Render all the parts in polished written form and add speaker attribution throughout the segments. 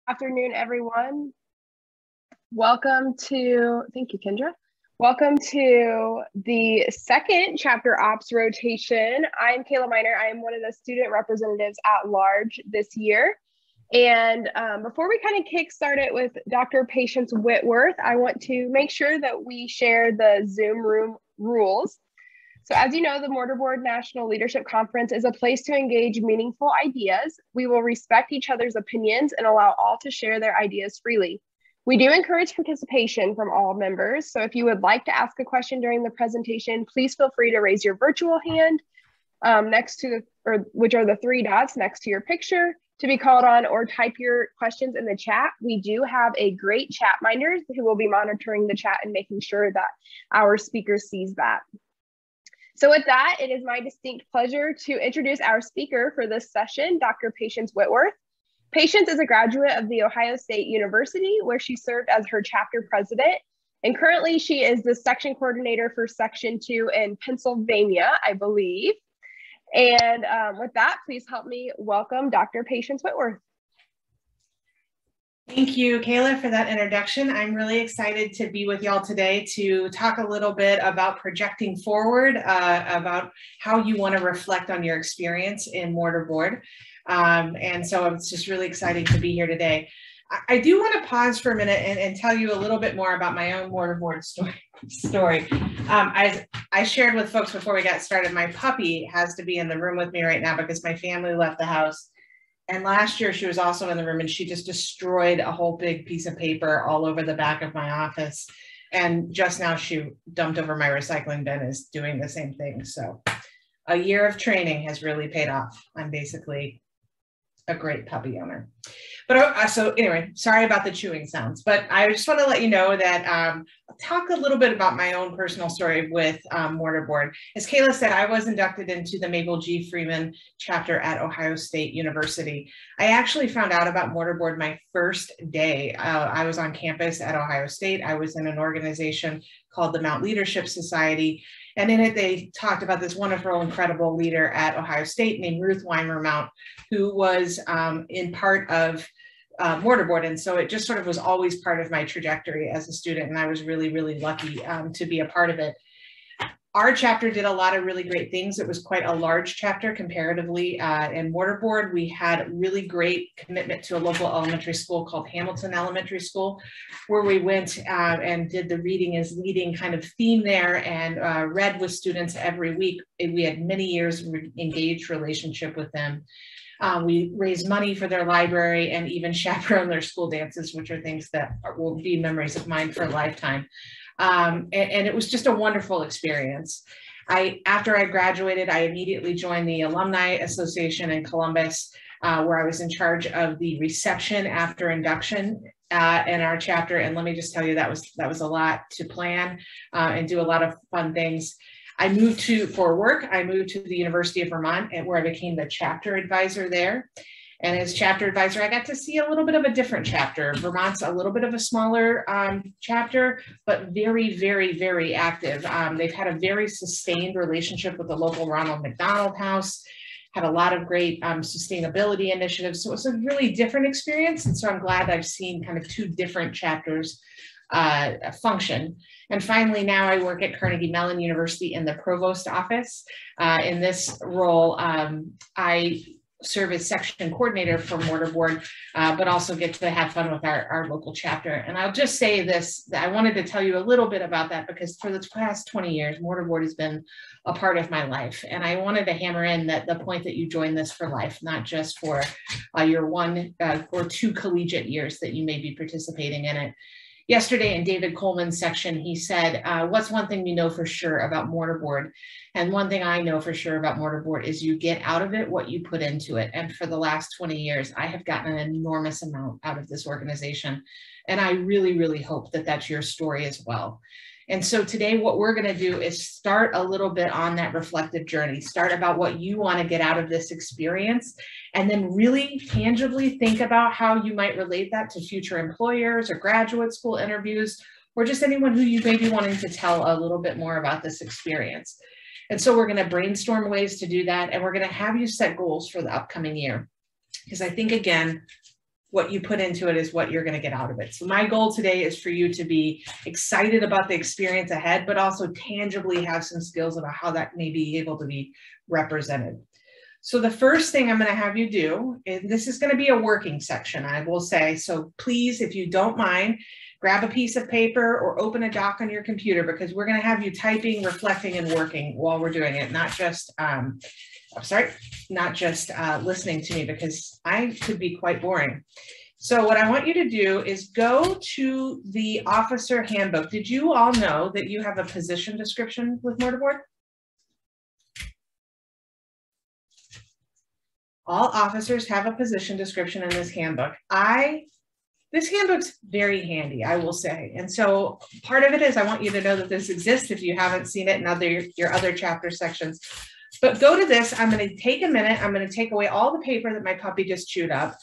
Speaker 1: Afternoon, everyone. Thank you, Kendra. Welcome to the second chapter ops rotation. I'm Kayla Miner. I am one of the student representatives at large this year. And before we kind of kickstart it with Dr. Patience Whitworth, I want to make sure that we share the Zoom room rules. So as you know, the Mortarboard National Leadership Conference is a place to engage meaningful ideas. We will respect each other's opinions and allow all to share their ideas freely. We do encourage participation from all members. So if you would like to ask a question during the presentation, please feel free to raise your virtual hand which are the three dots next to your picture to be called on, or type your questions in the chat. We do have a great chat minder who will be monitoring the chat and making sure that our speaker sees that. So with that, it is my distinct pleasure to introduce our speaker for this session, Dr. Patience Whitworth. Patience is a graduate of The Ohio State University, where she served as her chapter president. And currently she is the section coordinator for Section 2 in Pennsylvania, I believe. And with that, please help me welcome Dr. Patience Whitworth.
Speaker 2: Thank you, Kayla, for that introduction. I'm really excited to be with y'all today to talk a little bit about projecting forward, about how you want to reflect on your experience in mortarboard. And so I'm just really excited to be here today. I do want to pause for a minute and tell you a little bit more about my own mortarboard story. As I shared with folks before we got started, my puppy has to be in the room with me right now because my family left the house. And last year she was also in the room and she just destroyed a whole big piece of paper all over the back of my office. And just now she dumped over my recycling bin is doing the same thing. So a year of training has really paid off. I'm basically a great puppy owner. But so anyway, sorry about the chewing sounds, but I just want to let you know that I'll talk a little bit about my own personal story with mortarboard. As Kayla said, I was inducted into the Mabel G. Freeman chapter at Ohio State University. I actually found out about mortarboard my first day. I was on campus at Ohio State. I was in an organization called the Mount Leadership Society. And in it, they talked about this wonderful, incredible leader at Ohio State named Ruth Weimer Mount, who was in part of mortarboard. And so it just sort of was always part of my trajectory as a student. And I was really, really lucky to be a part of it. Our chapter did a lot of really great things. It was quite a large chapter comparatively. In mortarboard, we had really great commitment to a local elementary school called Hamilton Elementary School, where we went and did the reading is leading kind of theme there and read with students every week. We had many years of engaged relationship with them. We raised money for their library and even chaperoned their school dances, which are things that will be memories of mine for a lifetime. And it was just a wonderful experience. After I graduated, I immediately joined the Alumni Association in Columbus, where I was in charge of the reception after induction in our chapter. And let me just tell you, that was a lot to plan and do a lot of fun things. I moved to the University of Vermont, where I became the chapter advisor there. And as chapter advisor, I got to see a little bit of a different chapter. Vermont's a little bit of a smaller chapter, but very, very, very active. They've had a very sustained relationship with the local Ronald McDonald House, had a lot of great sustainability initiatives. So it was a really different experience. And so I'm glad I've seen kind of two different chapters function. And finally, now I work at Carnegie Mellon University in the provost office. In this role, I serve as section coordinator for mortarboard, but also get to have fun with our local chapter. And I'll just say this, that I wanted to tell you a little bit about that because for the past 20 years, mortarboard has been a part of my life. And I wanted to hammer in that the point that you join this for life, not just for your one or two collegiate years that you may be participating in it. Yesterday in David Coleman's section, he said, what's one thing we know for sure about mortarboard? And one thing I know for sure about mortarboard is you get out of it what you put into it. And for the last 20 years, I have gotten an enormous amount out of this organization. And I really, really hope that that's your story as well. And so today what we're going to do is start a little bit on that reflective journey, start about what you want to get out of this experience, and then really tangibly think about how you might relate that to future employers or graduate school interviews, or just anyone who you may be wanting to tell a little bit more about this experience. And so we're going to brainstorm ways to do that. And we're going to have you set goals for the upcoming year. Because I think, again, what you put into it is what you're going to get out of it. So my goal today is for you to be excited about the experience ahead, but also tangibly have some skills about how that may be able to be represented. So the first thing I'm going to have you do, and this is going to be a working section, I will say, so please, if you don't mind, grab a piece of paper or open a doc on your computer, because we're going to have you typing, reflecting, and working while we're doing it, not just listening to me, because I could be quite boring. So what I want you to do is go to the officer handbook. Did you all know that you have a position description with Mortarboard? All officers have a position description in this handbook. This handbook's very handy, I will say. And so part of it is I want you to know that this exists if you haven't seen it in your other chapter sections. But go to this. I'm going to take a minute. I'm going to take away all the paper that my puppy just chewed up.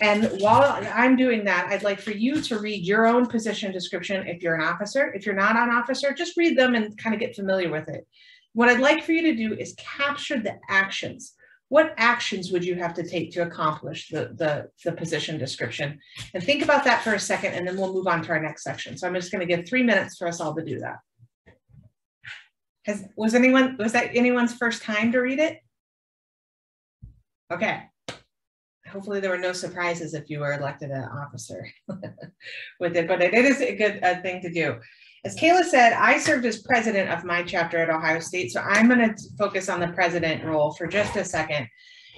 Speaker 2: And while I'm doing that, I'd like for you to read your own position description if you're an officer. If you're not an officer, just read them and kind of get familiar with it. What I'd like for you to do is capture the actions. What actions would you have to take to accomplish the position description? And think about that for a second, and then we'll move on to our next section. So I'm just going to give 3 minutes for us all to do that. Was that anyone's first time to read it? Okay. Hopefully there were no surprises if you were elected an officer with it, but it is a good thing to do. As Kayla said, I served as president of my chapter at Ohio State, so I'm going to focus on the president role for just a second.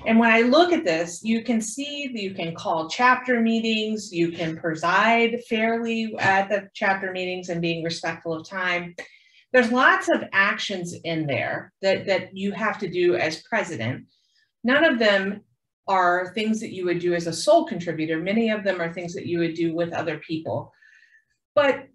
Speaker 2: And when I look at this, you can see that you can call chapter meetings, you can preside fairly at the chapter meetings and being respectful of time. There's lots of actions in there that you have to do as president. None of them are things that you would do as a sole contributor. Many of them are things that you would do with other people. But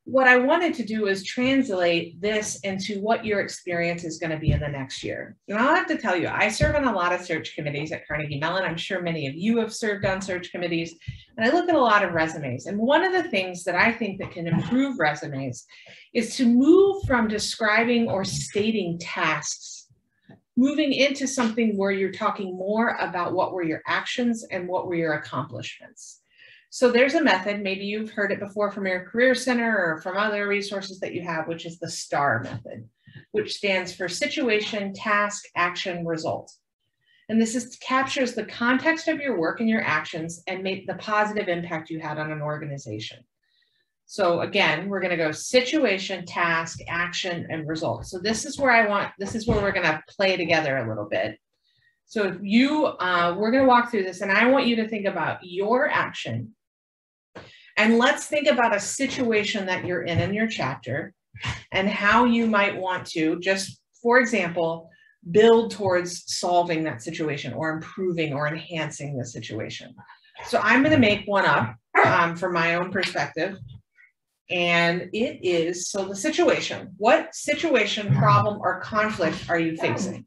Speaker 2: what I wanted to do is translate this into what your experience is going to be in the next year. And I'll have to tell you, I serve on a lot of search committees at Carnegie Mellon. I'm sure many of you have served on search committees, and I look at a lot of resumes. And one of the things that I think that can improve resumes is to move from describing or stating tasks, moving into something where you're talking more about what were your actions and what were your accomplishments. So there's a method, maybe you've heard it before from your Career Center or from other resources that you have, which is the STAR method, which stands for Situation, Task, Action, Result. And this captures the context of your work and your actions and make the positive impact you had on an organization. So again, we're going to go situation, task, action, and result. So this is where we're going to play together a little bit. So if we're going to walk through this, and I want you to think about your action. And let's think about a situation that you're in your chapter and how you might want to, just for example, build towards solving that situation or improving or enhancing the situation. So I'm going to make one up from my own perspective. And it is, so the situation, what situation, problem, or conflict are you facing?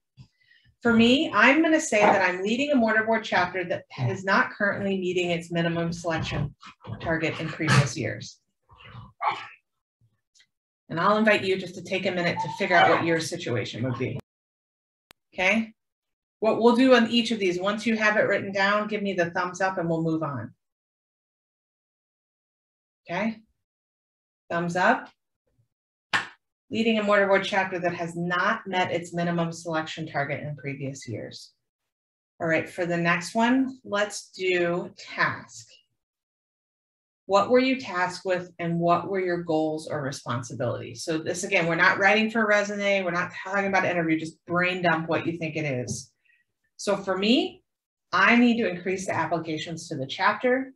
Speaker 2: For me, I'm going to say that I'm leading a Mortarboard chapter that is not currently meeting its minimum selection target in previous years. And I'll invite you just to take a minute to figure out what your situation would be. Okay? What we'll do on each of these, once you have it written down, give me the thumbs up and we'll move on. Okay? Thumbs up. Leading a Mortarboard chapter that has not met its minimum selection target in previous years. All right, for the next one, let's do task. What were you tasked with and what were your goals or responsibilities? So this, again, we're not writing for a resume. We're not talking about an interview, just brain dump what you think it is. So for me, I need to increase the applications to the chapter.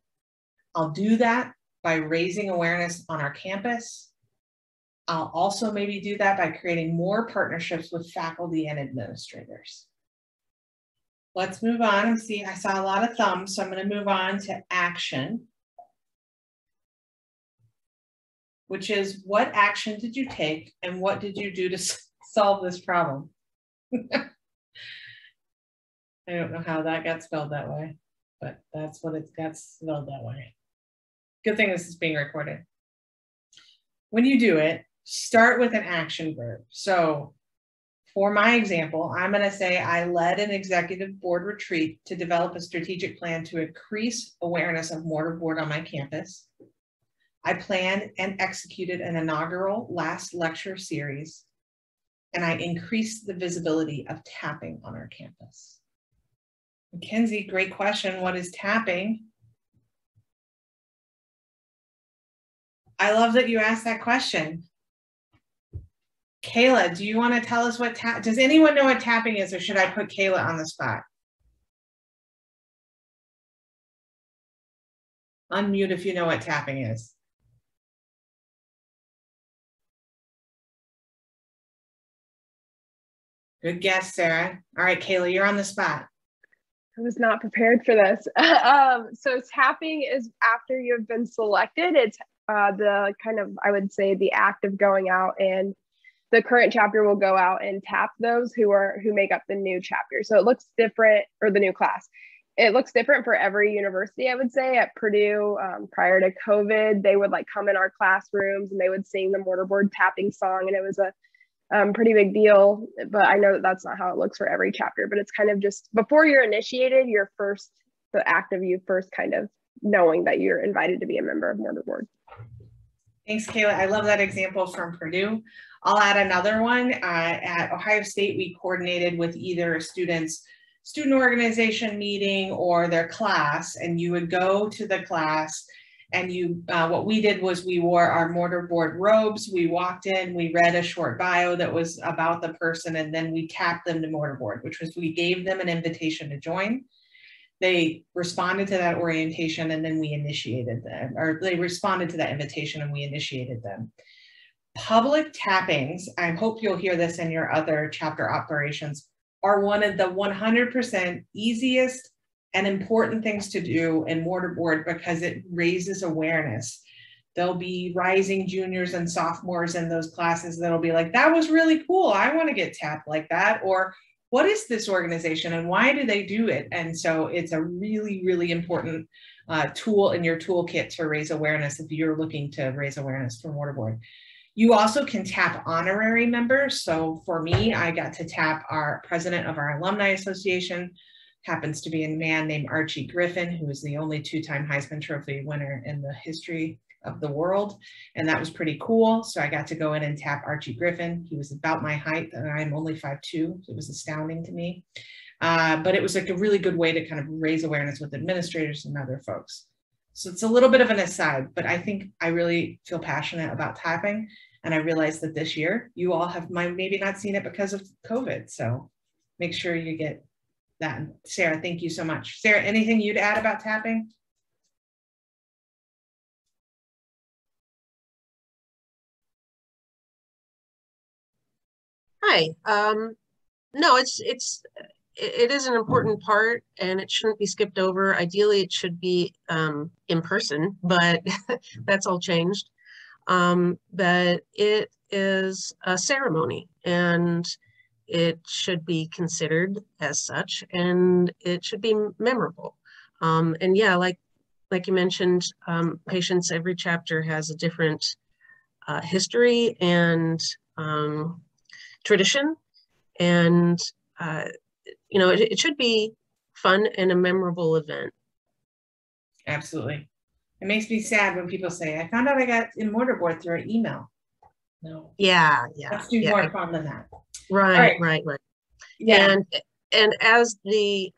Speaker 2: I'll do that by raising awareness on our campus. I'll also maybe do that by creating more partnerships with faculty and administrators. Let's move on and see, I saw a lot of thumbs, so I'm going to move on to action, which is what action did you take and what did you do to solve this problem? I don't know how that got spelled that way, but that's what it got spelled that way. Good thing this is being recorded. When you do it, start with an action verb. So for my example, I'm going to say I led an executive board retreat to develop a strategic plan to increase awareness of mortarboard on my campus. I planned and executed an inaugural last lecture series, and I increased the visibility of tapping on our campus. Mackenzie, great question. What is tapping? I love that you asked that question. Kayla, do you want to tell us what does anyone know what tapping is, or should I put Kayla on the spot? Unmute if you know what tapping is. Good guess, Sarah. All right, Kayla, you're on the spot.
Speaker 1: I was not prepared for this. So tapping is after you've been selected. It's the kind of, I would say, the act of going out, and the current chapter will go out and tap those who make up the new chapter. So it looks different, or the new class. It looks different for every university, I would say. At Purdue, prior to COVID, they would like come in our classrooms and they would sing the mortarboard tapping song, and it was a pretty big deal. But I know that that's not how it looks for every chapter, but it's kind of just before you're initiated, the act of you first kind of knowing that you're invited to be a member of mortarboard.
Speaker 2: Thanks, Kayla. I love that example from Purdue. I'll add another one. At Ohio State, we coordinated with either a student organization meeting or their class, and you would go to the class, and what we did was we wore our mortarboard robes. We walked in, we read a short bio that was about the person, and then we tapped them to mortarboard, which was we gave them an invitation to join. They responded to that orientation, and then we initiated them, or they responded to that invitation and we initiated them. Public tappings, I hope you'll hear this in your other chapter operations, are one of the 100% easiest and important things to do in mortarboard because it raises awareness. There'll be rising juniors and sophomores in those classes that'll be like, that was really cool. I want to get tapped like that. Or what is this organization and why do they do it? And so it's a really, really important tool in your toolkit to raise awareness if you're looking to raise awareness for mortarboard. You also can tap honorary members. So for me, I got to tap our president of our Alumni Association, happens to be a man named Archie Griffin, who is the only two-time Heisman Trophy winner in the history of the world. And that was pretty cool. So I got to go in and tap Archie Griffin. He was about my height and I'm only 5'2". It was astounding to me. But it was like a really good way to kind of raise awareness with administrators and other folks. So it's a little bit of an aside, but I think I really feel passionate about tapping. And I realized that this year you all have maybe not seen it because of COVID. So make sure you get that. Sarah, thank you so much. Sarah, anything you'd add about tapping?
Speaker 3: Hi. No, it is an important part and it shouldn't be skipped over. Ideally, it should be in person, but that's all changed. But it is a ceremony and it should be considered as such, and it should be memorable. And yeah, like you mentioned, patients, every chapter has a different history and tradition, and you know, it should be fun and a memorable event.
Speaker 2: Absolutely. It makes me sad when people say, I found out I got in mortarboard through an email. No.
Speaker 3: Yeah.
Speaker 2: Let's do more fun than that.
Speaker 3: Right.
Speaker 2: Yeah.
Speaker 3: And as the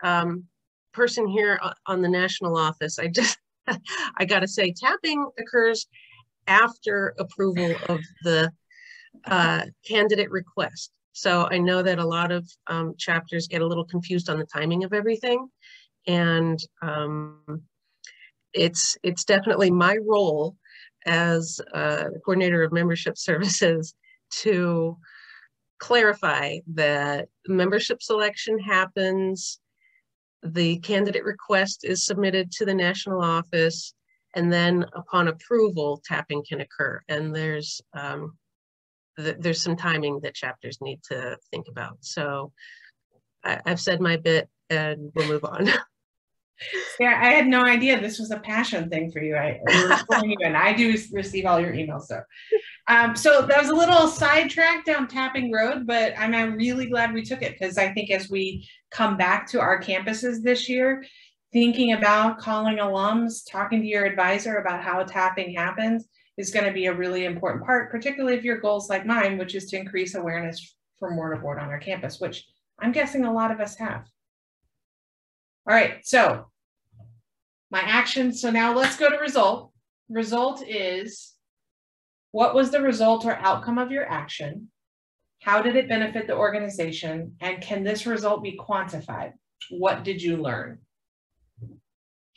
Speaker 3: person here on the national office, I got to say, tapping occurs after approval of the candidate request. So I know that a lot of chapters get a little confused on the timing of everything. And it's definitely my role as coordinator of membership services to clarify that membership selection happens, the candidate request is submitted to the national office, and then upon approval, tapping can occur. And there's some timing that chapters need to think about. So I've said my bit and we'll move on.
Speaker 2: Yeah, I had no idea this was a passion thing for you. We were pulling you in. I do receive all your emails, so. So that was a little sidetrack down Tapping Road, but I'm really glad we took it, because I think as we come back to our campuses this year, thinking about calling alums, talking to your advisor about how tapping happens is going to be a really important part, particularly if your goals like mine, which is to increase awareness for mortarboard on our campus, which I'm guessing a lot of us have. All right, so my action. So now let's go to result. Result is, what was the result or outcome of your action? How did it benefit the organization? And can this result be quantified? What did you learn?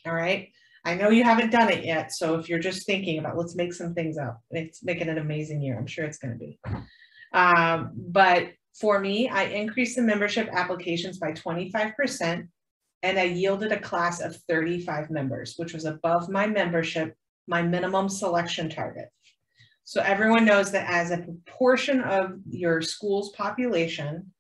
Speaker 2: All right. I know you haven't done it yet. So if you're just thinking about, let's make some things up. It's making an amazing year. I'm sure it's going to be. But for me, I increased the membership applications by 25%, and I yielded a class of 35 members, which was above my membership, my minimum selection target. So everyone knows that as a proportion of your school's population,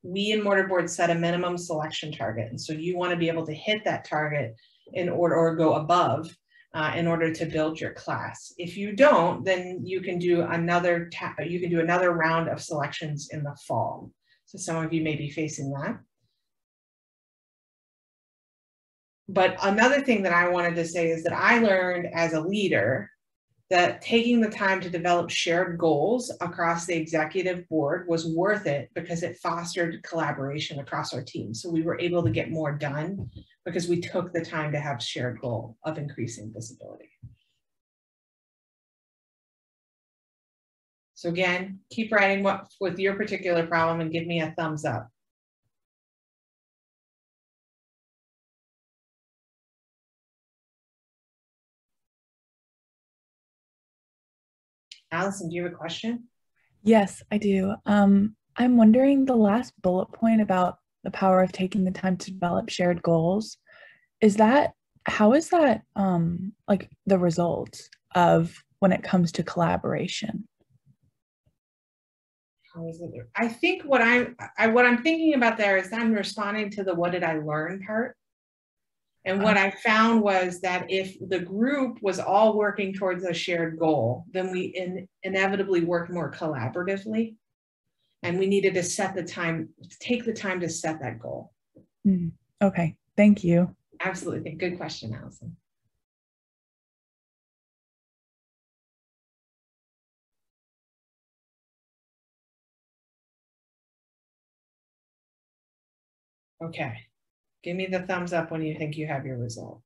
Speaker 2: we in Mortarboard set a minimum selection target. And so you want to be able to hit that target in order, or go above, in order to build your class. If you don't, then you can do another round of selections in the fall. So some of you may be facing that. But another thing that I wanted to say is that I learned as a leader that taking the time to develop shared goals across the executive board was worth it, because it fostered collaboration across our team. So we were able to get more done because we took the time to have shared goal of increasing visibility. So again, keep writing what with your particular problem and give me a thumbs up. Allison, do you have a question?
Speaker 4: Yes, I do. I'm wondering, the last bullet point about the power of taking the time to develop shared goals, how is that like the result of when it comes to collaboration?
Speaker 2: How is it? I think what I'm thinking about there is I'm responding to the what did I learn part. And what I found was that if the group was all working towards a shared goal, then we inevitably worked more collaboratively. And we needed to take the time to set that goal.
Speaker 4: Okay, thank you.
Speaker 2: Absolutely. Good question, Allison. Okay. Give me the thumbs up when you think you have your result.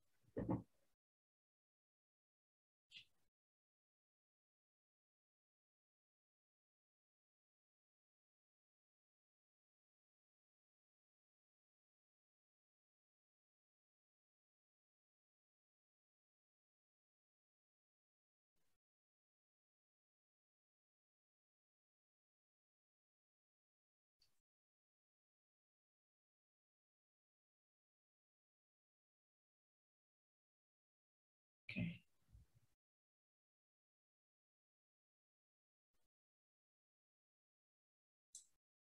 Speaker 2: Okay.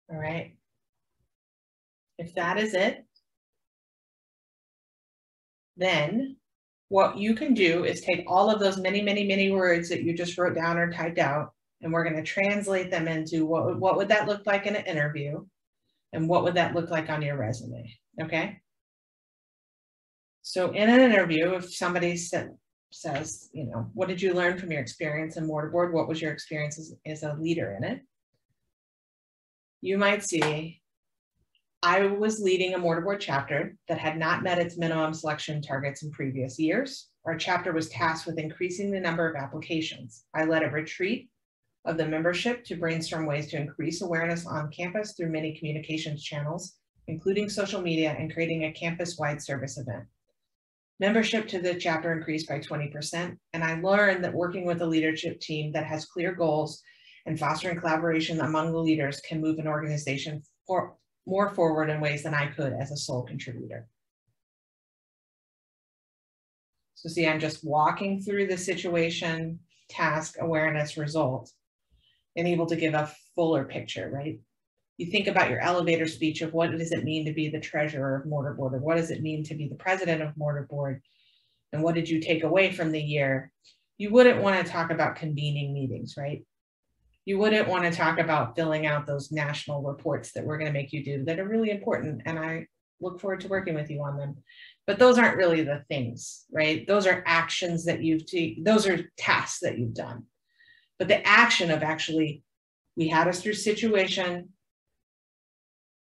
Speaker 2: All right. If that is it, then what you can do is take all of those many, many, many words that you just wrote down or typed out, and we're going to translate them into what would that look like in an interview, and what would that look like on your resume, okay? So in an interview, if somebody says, you know, what did you learn from your experience in mortarboard? What was your experience as a leader in it? You might see, I was leading a mortarboard chapter that had not met its minimum selection targets in previous years. Our chapter was tasked with increasing the number of applications. I led a retreat of the membership to brainstorm ways to increase awareness on campus through many communications channels, including social media, and creating a campus-wide service event. Membership to the chapter increased by 20%, and I learned that working with a leadership team that has clear goals and fostering collaboration among the leaders can move an organization more forward in ways than I could as a sole contributor. So see, I'm just walking through the situation, task, awareness, result, and able to give a fuller picture, right? You think about your elevator speech of what does it mean to be the treasurer of Mortarboard, or what does it mean to be the president of Mortarboard, and what did you take away from the year? You wouldn't want to talk about convening meetings, right? You wouldn't want to talk about filling out those national reports that we're going to make you do that are really important, and I look forward to working with you on them. But those aren't really the things, right? Those are actions that those are tasks that you've done. But the action of actually, we had us through situation,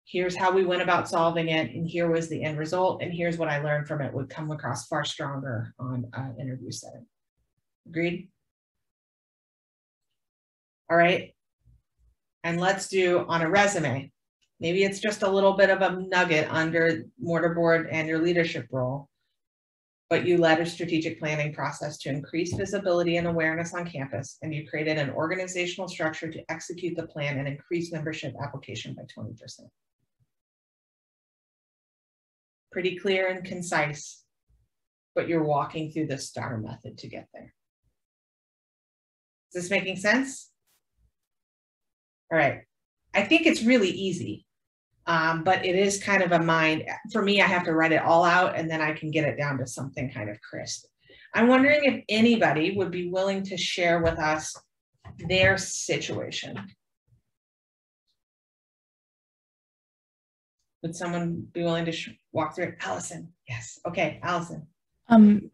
Speaker 2: here's how we went about solving it, and here was the end result, and here's what I learned from it, would come across far stronger on an interview setting. Agreed? All right. And let's do on a resume. Maybe it's just a little bit of a nugget under Mortarboard and your leadership role, but you led a strategic planning process to increase visibility and awareness on campus, and you created an organizational structure to execute the plan and increase membership application by 20%. Pretty clear and concise, but you're walking through the STAR method to get there. Is this making sense? All right. I think it's really easy, but it is kind of a mind. For me, I have to write it all out and then I can get it down to something kind of crisp. I'm wondering if anybody would be willing to share with us their situation. Would someone be willing to walk through it? Allison, yes. Okay, Allison.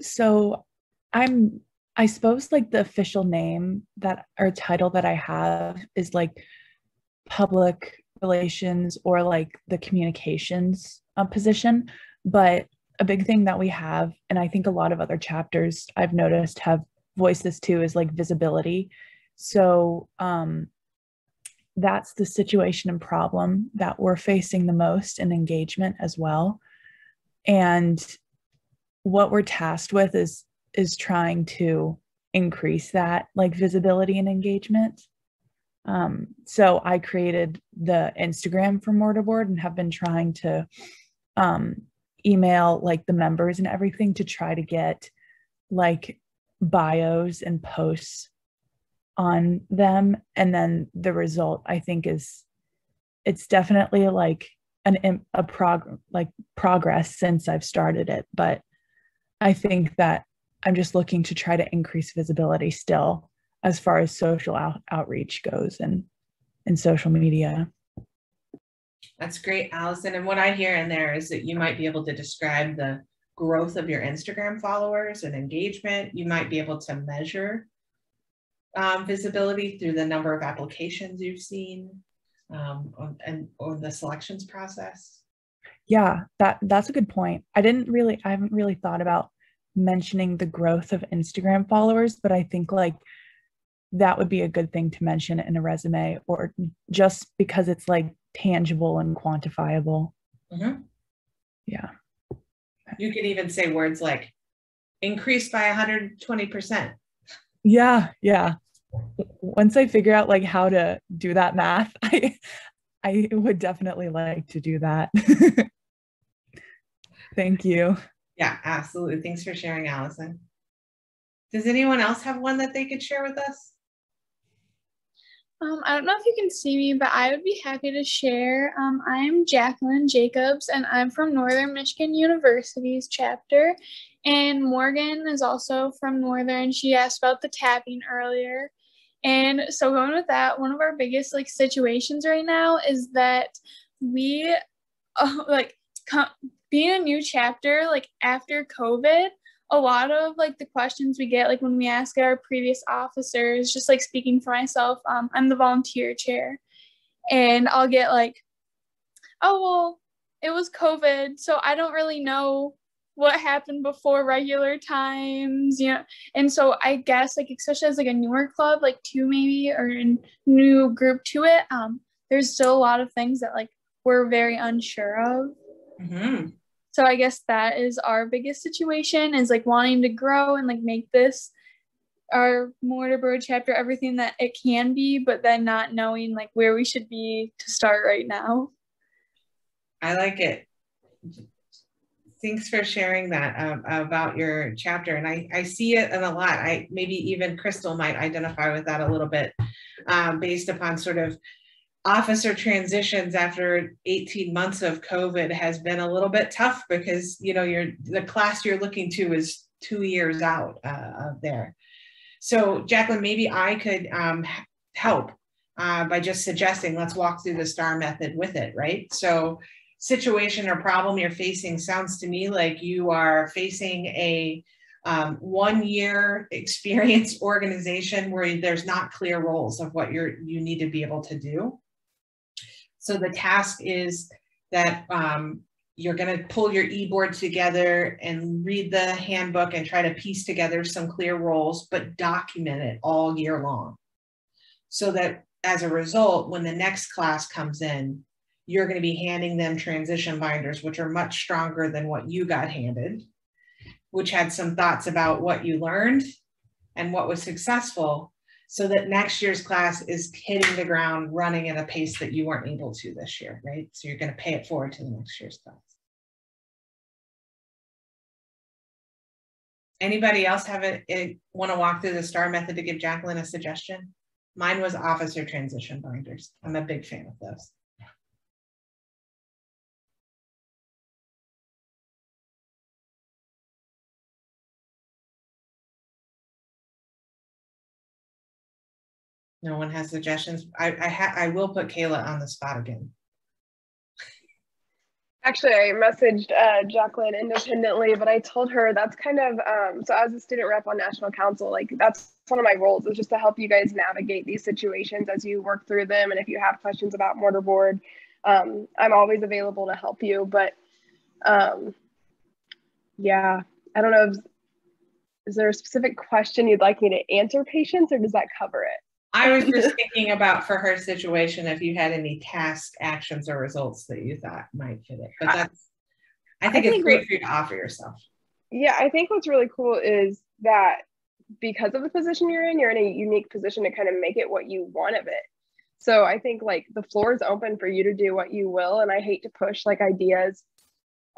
Speaker 4: So I suppose like the official name that or title that I have is like public relations or like the communications position. But a big thing that we have, and I think a lot of other chapters I've noticed have voiced this too, is like visibility. So that's the situation and problem that we're facing the most in engagement as well. And what we're tasked with is trying to increase that like visibility and engagement. So I created the Instagram for Mortarboard and have been trying to email like the members and everything to try to get like bios and posts on them. And then the result, I think, is it's definitely like progress since I've started it. But I think that I'm just looking to try to increase visibility still as far as social outreach goes and social media.
Speaker 2: That's great, Allison. And what I hear in there is that you might be able to describe the growth of your Instagram followers and engagement. You might be able to measure visibility through the number of applications you've seen on the selections process.
Speaker 4: Yeah, that's a good point. I haven't really thought about mentioning the growth of Instagram followers, but I think like that would be a good thing to mention in a resume, or just because it's like tangible and quantifiable.
Speaker 2: Mm-hmm.
Speaker 4: Yeah.
Speaker 2: You could even say words like increased by 120%.
Speaker 4: Yeah. Once I figure out like how to do that math, I would definitely like to do that. Thank you.
Speaker 2: Yeah, absolutely. Thanks for sharing, Allison. Does anyone else have one that they could share with us?
Speaker 5: I don't know if you can see me, but I would be happy to share. I'm Jacqueline Jacobs, and I'm from Northern Michigan University's chapter. And Morgan is also from Northern. She asked about the tapping earlier. And so going with that, one of our biggest like situations right now is that we being a new chapter, like after COVID, a lot of like the questions we get, like when we ask our previous officers, just like speaking for myself, I'm the volunteer chair, and I'll get like, oh, well, it was COVID, so I don't really know what happened before regular times, you know. And so I guess like, especially as like a newer club, like 2 maybe, or a new group to it, there's still a lot of things that like we're very unsure of.
Speaker 2: Mm-hmm.
Speaker 5: So I guess that is our biggest situation, is like wanting to grow and like make this our Mortarboard chapter everything that it can be, but then not knowing like where we should be to start right now.
Speaker 2: I like it. Thanks for sharing that about your chapter. And I see it in a lot. Maybe even Crystal might identify with that a little bit, based upon sort of officer transitions after 18 months of COVID has been a little bit tough because, you know, the class you're looking to is 2 years out there. So Jacqueline, maybe I could help by just suggesting, let's walk through the STAR method with it, right? So situation or problem you're facing sounds to me like you are facing a 1 year experienced organization where there's not clear roles of what you need to be able to do. So the task is that you're going to pull your e-board together and read the handbook and try to piece together some clear roles, but document it all year long. So that as a result, when the next class comes in, you're going to be handing them transition binders, which are much stronger than what you got handed, which had some thoughts about what you learned and what was successful, so that next year's class is hitting the ground running at a pace that you weren't able to this year, right? So you're going to pay it forward to the next year's class. Anybody else want to walk through the STAR method to give Jacqueline a suggestion? Mine was officer transition binders. I'm a big fan of those. No one has suggestions. I will put Kayla on the spot again.
Speaker 1: Actually, I messaged Jacqueline independently, but I told her that's kind of, so as a student rep on National Council, like that's one of my roles, is just to help you guys navigate these situations as you work through them. And if you have questions about mortarboard, I'm always available to help you. But yeah, I don't know, is there a specific question you'd like me to answer, Patience, or does that cover it?
Speaker 2: I was just thinking about, for her situation, if you had any task actions or results that you thought might fit it. But I think it's great for you to offer yourself.
Speaker 1: Yeah, I think what's really cool is that because of the position you're in a unique position to kind of make it what you want of it. So I think like the floor is open for you to do what you will. And I hate to push like ideas.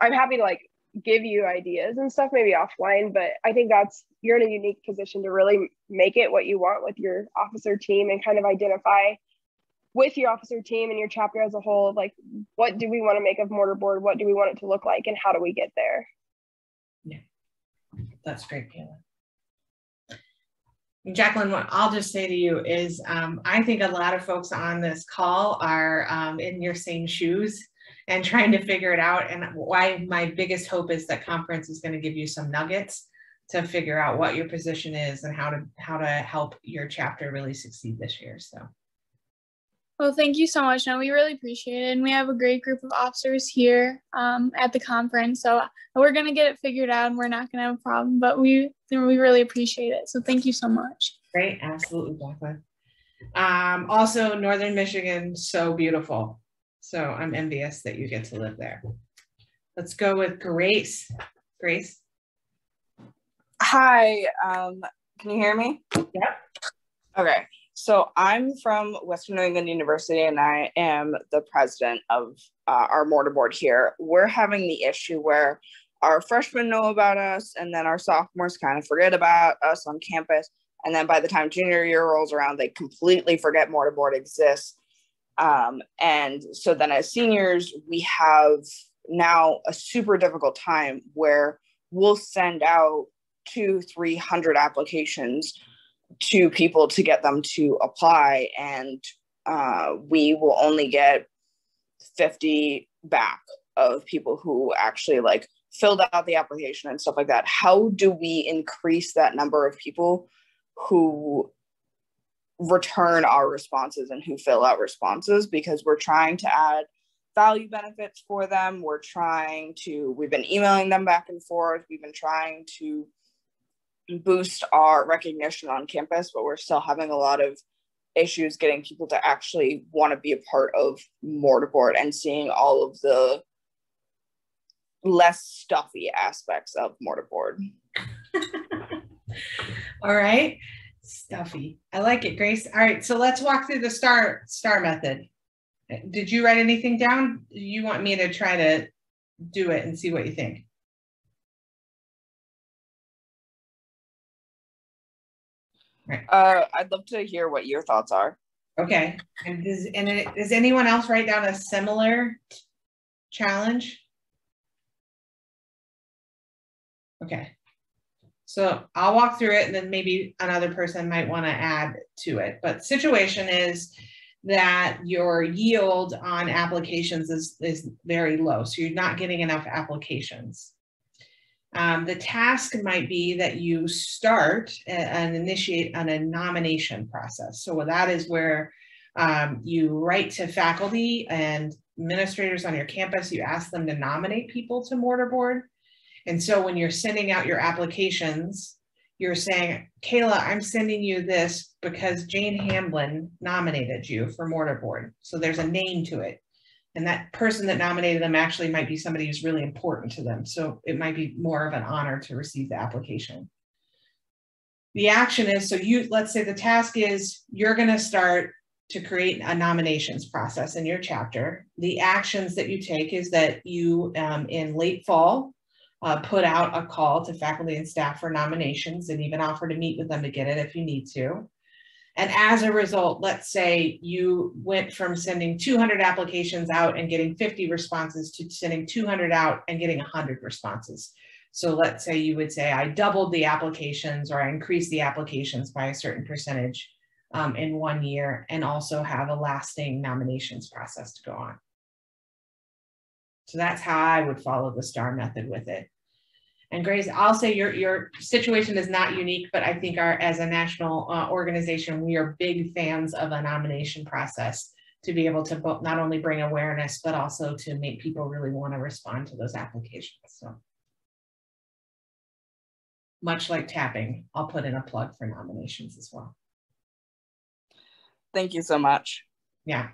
Speaker 1: I'm happy to like give you ideas and stuff maybe offline, but I think you're in a unique position to really make it what you want with your officer team and kind of identify with your officer team and your chapter as a whole, like what do we want to make of mortarboard? What do we want it to look like? And how do we get there?
Speaker 2: Yeah, that's great, Kayla. Jacqueline, what I'll just say to you is I think a lot of folks on this call are in your same shoes and trying to figure it out. And why my biggest hope is that conference is going to give you some nuggets to figure out what your position is and how to help your chapter really succeed this year. So.
Speaker 5: Well, thank you so much. No, we really appreciate it. And we have a great group of officers here at the conference. So we're going to get it figured out and we're not going to have a problem, but we really appreciate it. So thank you so much.
Speaker 2: Great. Absolutely, Jacqueline. Also, Northern Michigan, so beautiful. So I'm envious that you get to live there. Let's go with Grace. Grace.
Speaker 6: Hi, can you hear me?
Speaker 2: Yep.
Speaker 6: Okay, so I'm from Western New England University and I am the president of our mortarboard here. We're having the issue where our freshmen know about us and then our sophomores kind of forget about us on campus. And then by the time junior year rolls around, they completely forget mortarboard exists. And so then as seniors, we have now a super difficult time where we'll send out 200-300 applications to people to get them to apply, and we will only get 50 back of people who actually like filled out the application and stuff like that. How do we increase that number of people who return our responses and who fill out responses? Because we're trying to add value benefits for them. We've been emailing them back and forth. We've been trying to boost our recognition on campus, but we're still having a lot of issues getting people to actually want to be a part of mortarboard and seeing all of the less stuffy aspects of mortarboard.
Speaker 2: All right. Stuffy. I like it, Grace. All right. So let's walk through the STAR method. Did you write anything down? You want me to try to do it and see what you think?
Speaker 6: I'd love to hear what your thoughts are.
Speaker 2: Okay. And does anyone else write down a similar challenge? Okay. So I'll walk through it and then maybe another person might want to add to it. But situation is that your yield on applications is very low. So you're not getting enough applications. The task might be that you start and initiate a nomination process. So that is where you write to faculty and administrators on your campus. You ask them to nominate people to mortarboard. And so when you're sending out your applications, you're saying, Kayla, I'm sending you this because Jane Hamblin nominated you for mortarboard. So there's a name to it. And that person that nominated them actually might be somebody who's really important to them. So it might be more of an honor to receive the application. The action is, so let's say the task is, you're going to start to create a nominations process in your chapter. The actions that you take is that you, in late fall, put out a call to faculty and staff for nominations and even offer to meet with them to get it if you need to. And as a result, let's say you went from sending 200 applications out and getting 50 responses to sending 200 out and getting 100 responses. So let's say you would say, I doubled the applications or I increased the applications by a certain percentage in 1 year, and also have a lasting nominations process to go on. So that's how I would follow the STAR method with it. And Grace, I'll say your situation is not unique, but I think as a national organization, we are big fans of a nomination process to be able to not only bring awareness, but also to make people really want to respond to those applications. So much like tapping, I'll put in a plug for nominations as well.
Speaker 6: Thank you so much.
Speaker 2: Yeah.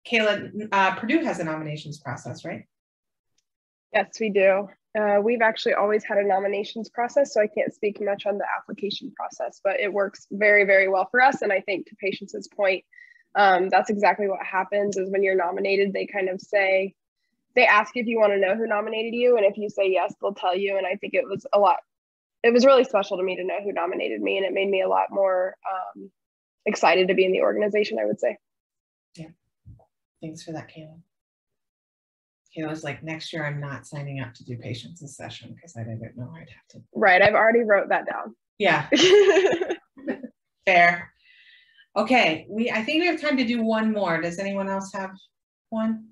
Speaker 2: Kayla, Purdue has a nominations process, right?
Speaker 1: Yes, we do. We've actually always had a nominations process, so I can't speak much on the application process, but it works very, very well for us. And I think to Patience's point, that's exactly what happens is when you're nominated, they kind of say, they ask if you want to know who nominated you. And if you say yes, they'll tell you. And I think it was really special to me to know who nominated me. And it made me a lot more excited to be in the organization, I would say.
Speaker 2: Yeah. Thanks for that, Kayla. Kayla's like, next year I'm not signing up to do Patience's session because I didn't know I'd have to.
Speaker 1: Right, I've already wrote that down.
Speaker 2: Yeah. Fair. Okay, I think we have time to do one more. Does anyone else have one?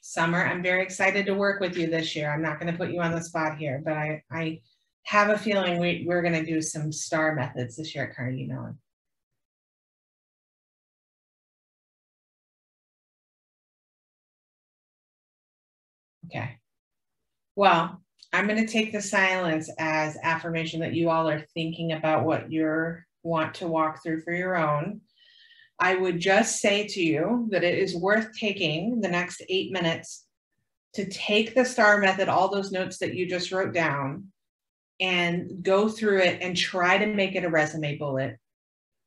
Speaker 2: Summer, I'm very excited to work with you this year. I'm not going to put you on the spot here, but I have a feeling we're going to do some STAR methods this year at Carnegie Mellon. Okay. Well, I'm going to take the silence as affirmation that you all are thinking about what you want to walk through for your own. I would just say to you that it is worth taking the next 8 minutes to take the STAR method, all those notes that you just wrote down, and go through it and try to make it a resume bullet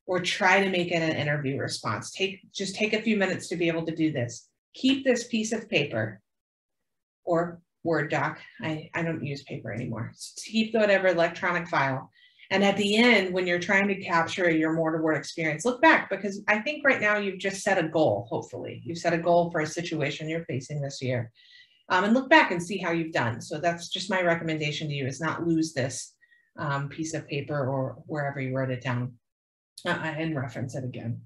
Speaker 2: or try to make it an interview response. Just take a few minutes to be able to do this. Keep this piece of paper or Word doc. I don't use paper anymore. So keep whatever electronic file. And at the end, when you're trying to capture your mortarboard experience, look back, because I think right now you've just set a goal, hopefully. You've set a goal for a situation you're facing this year. And look back and see how you've done. So that's just my recommendation to you, is not lose this piece of paper or wherever you wrote it down and reference it again.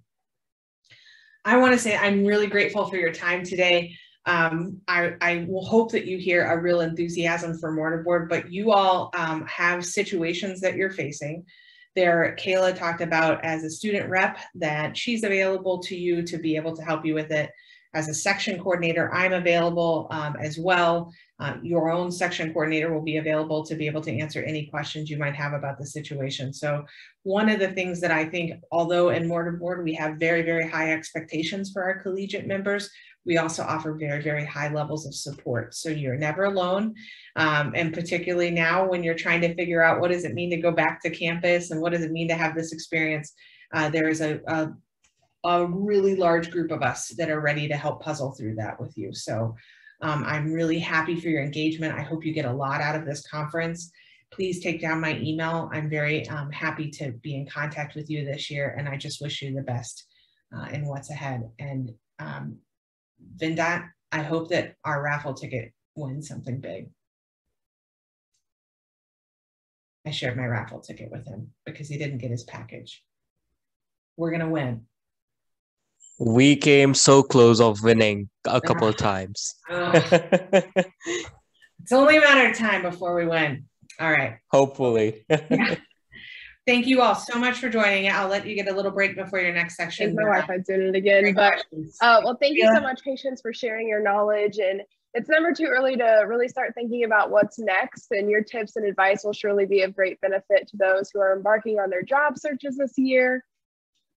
Speaker 2: I want to say I'm really grateful for your time today. I will hope that you hear a real enthusiasm for mortarboard, but you all have situations that you're facing. Kayla talked about as a student rep that she's available to you to be able to help you with it. As a section coordinator, I'm available as well. Your own section coordinator will be available to be able to answer any questions you might have about the situation. So one of the things that I think, although in mortarboard we have very, very high expectations for our collegiate members, we also offer very, very high levels of support. So you're never alone. And particularly now when you're trying to figure out what does it mean to go back to campus and what does it mean to have this experience, there is a really large group of us that are ready to help puzzle through that with you. So I'm really happy for your engagement. I hope you get a lot out of this conference. Please take down my email. I'm very happy to be in contact with you this year, and I just wish you the best in what's ahead. And Vindot, I hope that our raffle ticket wins something big. I shared my raffle ticket with him because he didn't get his package. We're gonna win.
Speaker 7: We came so close of winning a couple of times.
Speaker 2: It's only a matter of time before we win. All right.
Speaker 7: Hopefully.
Speaker 2: Yeah. Thank you all so much for joining. I'll let you get a little break before your next section.
Speaker 1: My Wi-Fi's doing it again. But well, thank you so much, Patience, for sharing your knowledge. And it's never too early to really start thinking about what's next. And your tips and advice will surely be of great benefit to those who are embarking on their job searches this year,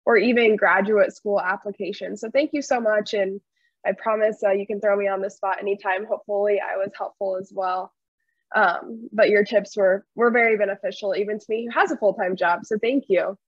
Speaker 1: or even graduate school applications. So thank you so much. And I promise you can throw me on the spot anytime. Hopefully I was helpful as well. But your tips were very beneficial, even to me who has a full-time job. So thank you.